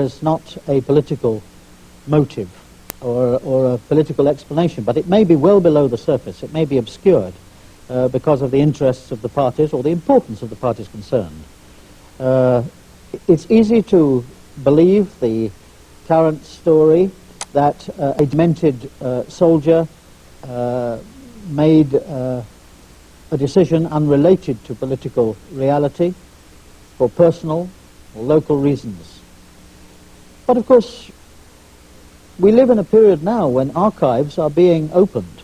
is not a political motive or a political explanation, but it may be well below the surface. It may be obscured because of the interests of the parties or the importance of the parties concerned. It's easy to believe the current story that a demented soldier made a decision unrelated to political reality for personal or local reasons. But of course, we live in a period now when archives are being opened,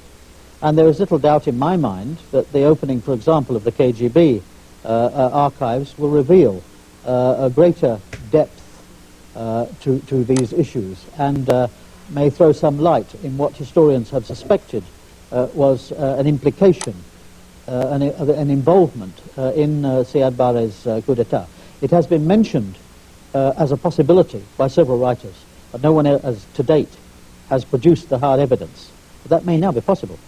and there is little doubt in my mind that the opening, for example, of the KGB archives will reveal a greater depth to these issues, and may throw some light in what historians have suspected was an implication, an involvement in Siad Barre's coup d'etat. It has been mentioned as a possibility by several writers, but no one else to date has produced the hard evidence. But that may now be possible.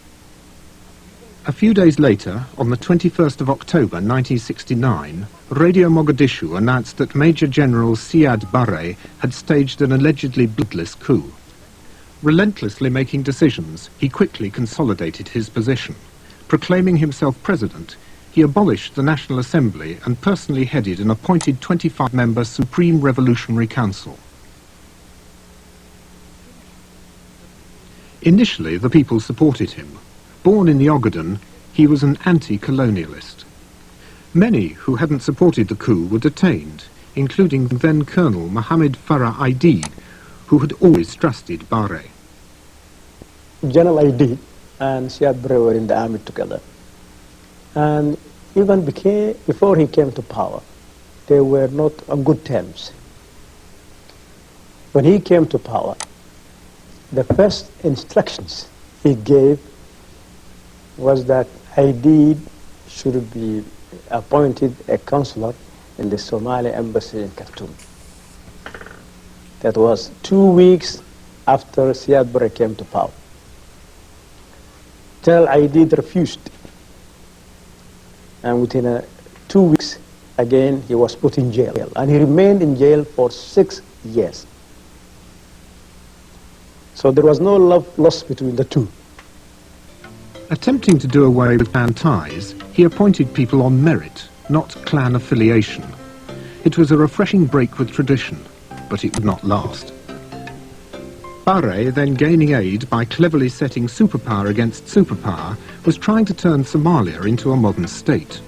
A few days later, on the 21st of October 1969, Radio Mogadishu announced that Major General Siad Barre had staged an allegedly bloodless coup. Relentlessly making decisions, he quickly consolidated his position. Proclaiming himself president, he abolished the National Assembly and personally headed an appointed 25-member Supreme Revolutionary Council. Initially, the people supported him. Born in the Ogaden, he was an anti-colonialist. Many who hadn't supported the coup were detained, including then-Colonel Mohammed Farah Aidid, who had always trusted Barre. General Aidid and Siad Barre were in the army together. And even before he came to power, they were not on good terms. When he came to power, the first instructions he gave was that Aidid should be appointed a consular in the Somali embassy in Khartoum. That was 2 weeks after Siad Barre came to power. General Aidid refused. And within 2 weeks, again, he was put in jail. And he remained in jail for 6 years. So there was no love lost between the two. Attempting to do away with clan ties, he appointed people on merit, not clan affiliation. It was a refreshing break with tradition, but it would not last. Barre, then gaining aid by cleverly setting superpower against superpower, was trying to turn Somalia into a modern state.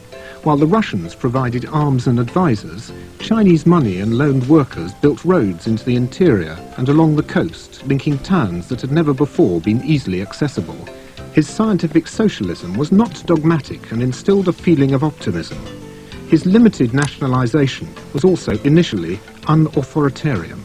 While the Russians provided arms and advisors, Chinese money and loaned workers built roads into the interior and along the coast, linking towns that had never before been easily accessible. His scientific socialism was not dogmatic and instilled a feeling of optimism. His limited nationalization was also initially unauthoritarian.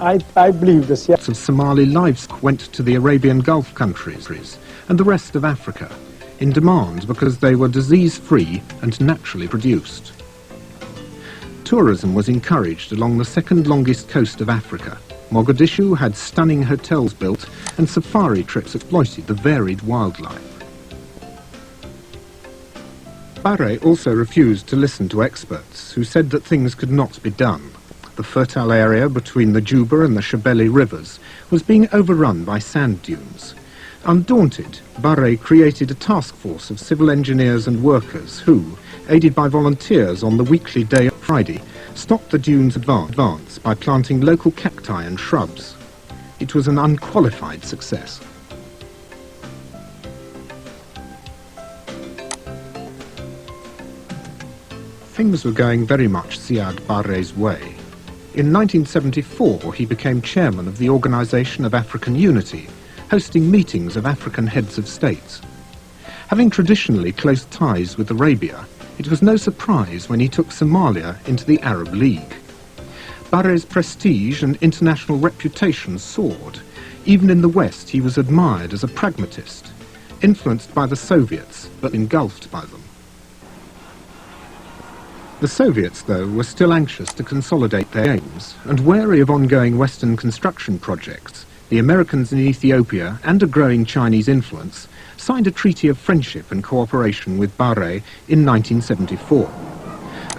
I believe the Siad of Somali livestock went to the Arabian Gulf countries and the rest of Africa in demand because they were disease-free and naturally produced. Tourism was encouraged along the second longest coast of Africa. Mogadishu had stunning hotels built and safari trips exploited the varied wildlife. Barre also refused to listen to experts who said that things could not be done. The fertile area between the Juba and the Shabelle rivers was being overrun by sand dunes. Undaunted, Barre created a task force of civil engineers and workers who, aided by volunteers on the weekly day of Friday, stopped the dunes' advance by planting local cacti and shrubs. It was an unqualified success. Things were going very much Siad Barre's way. In 1974, he became chairman of the Organization of African Unity, hosting meetings of African heads of states. Having traditionally close ties with Arabia, it was no surprise when he took Somalia into the Arab League. Barre's prestige and international reputation soared. Even in the West, he was admired as a pragmatist, influenced by the Soviets, but engulfed by them. The Soviets, though, were still anxious to consolidate their aims, and wary of ongoing Western construction projects, the Americans in Ethiopia and a growing Chinese influence signed a treaty of friendship and cooperation with Barre in 1974.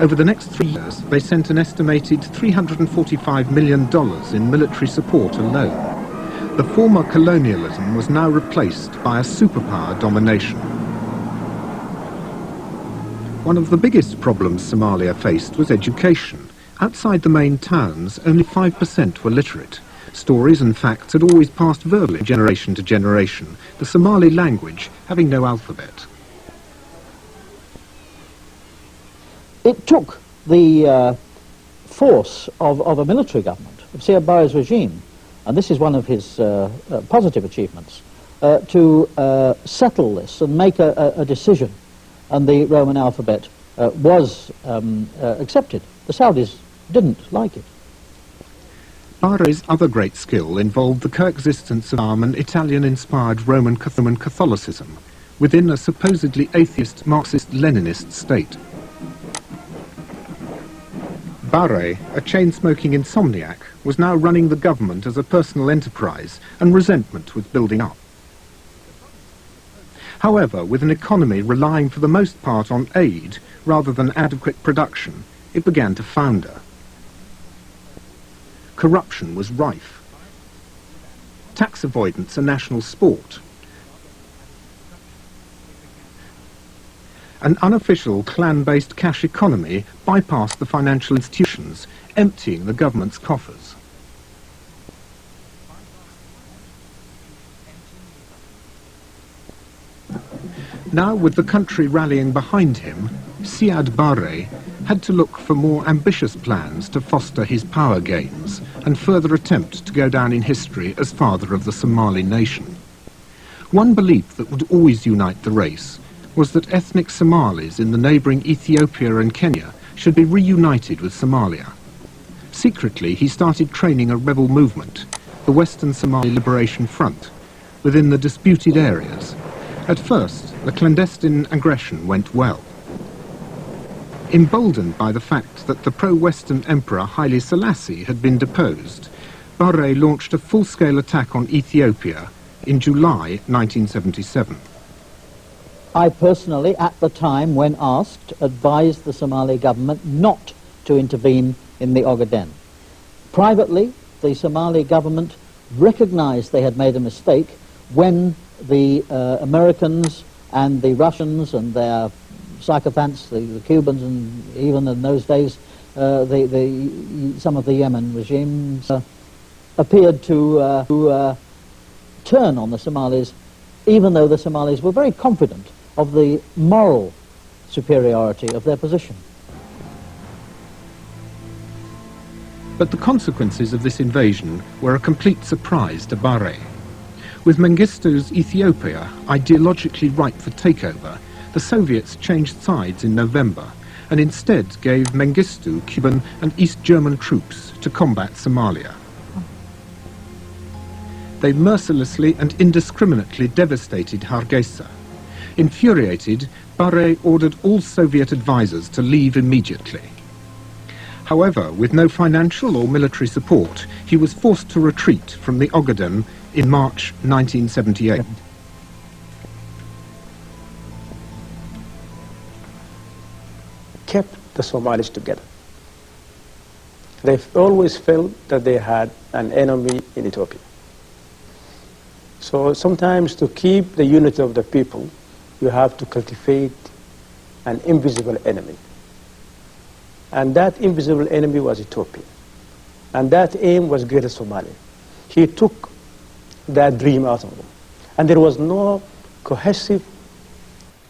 Over the next 3 years, they sent an estimated $345 million in military support alone. The former colonialism was now replaced by a superpower domination. One of the biggest problems Somalia faced was education. Outside the main towns, only 5% were literate. Stories and facts had always passed verbally generation to generation, the Somali language having no alphabet. It took the force of a military government, of Siad Barre's regime, and this is one of his positive achievements, to settle this and make a decision, and the Roman alphabet was accepted. The Saudis didn't like it. Barre's other great skill involved the coexistence of Islam and Italian-inspired Roman Catholicism within a supposedly atheist Marxist-Leninist state. Barre, a chain-smoking insomniac, was now running the government as a personal enterprise, and resentment was building up. However, with an economy relying for the most part on aid rather than adequate production, it began to founder. Corruption was rife. Tax avoidance a national sport. An unofficial clan-based cash economy bypassed the financial institutions, emptying the government's coffers. Now, with the country rallying behind him, Siad Barre had to look for more ambitious plans to foster his power gains and further attempt to go down in history as father of the Somali nation. One belief that would always unite the race was that ethnic Somalis in the neighbouring Ethiopia and Kenya should be reunited with Somalia. Secretly, he started training a rebel movement, the Western Somali Liberation Front, within the disputed areas. At first, the clandestine aggression went well. Emboldened by the fact that the pro-Western Emperor Haile Selassie had been deposed, Barre launched a full-scale attack on Ethiopia in July 1977. I personally, at the time, when asked, advised the Somali government not to intervene in the Ogaden. Privately, the Somali government recognized they had made a mistake when the Americans and the Russians and their sycophants, the Cubans, and even in those days some of the Yemen regimes appeared to turn on the Somalis, even though the Somalis were very confident of the moral superiority of their position. But the consequences of this invasion were a complete surprise to Barre. With Mengistu's Ethiopia ideologically ripe for takeover, the Soviets changed sides in November and instead gave Mengistu Cuban and East German troops to combat Somalia. They mercilessly and indiscriminately devastated Hargeisa. Infuriated, Barre ordered all Soviet advisors to leave immediately. However, with no financial or military support, he was forced to retreat from the Ogaden in March 1978. Kept the Somalis together. They always felt that they had an enemy in Ethiopia. So sometimes to keep the unity of the people, you have to cultivate an invisible enemy. And that invisible enemy was Ethiopia. And that aim was Greater Somalia. He took that dream out of them. And there was no cohesive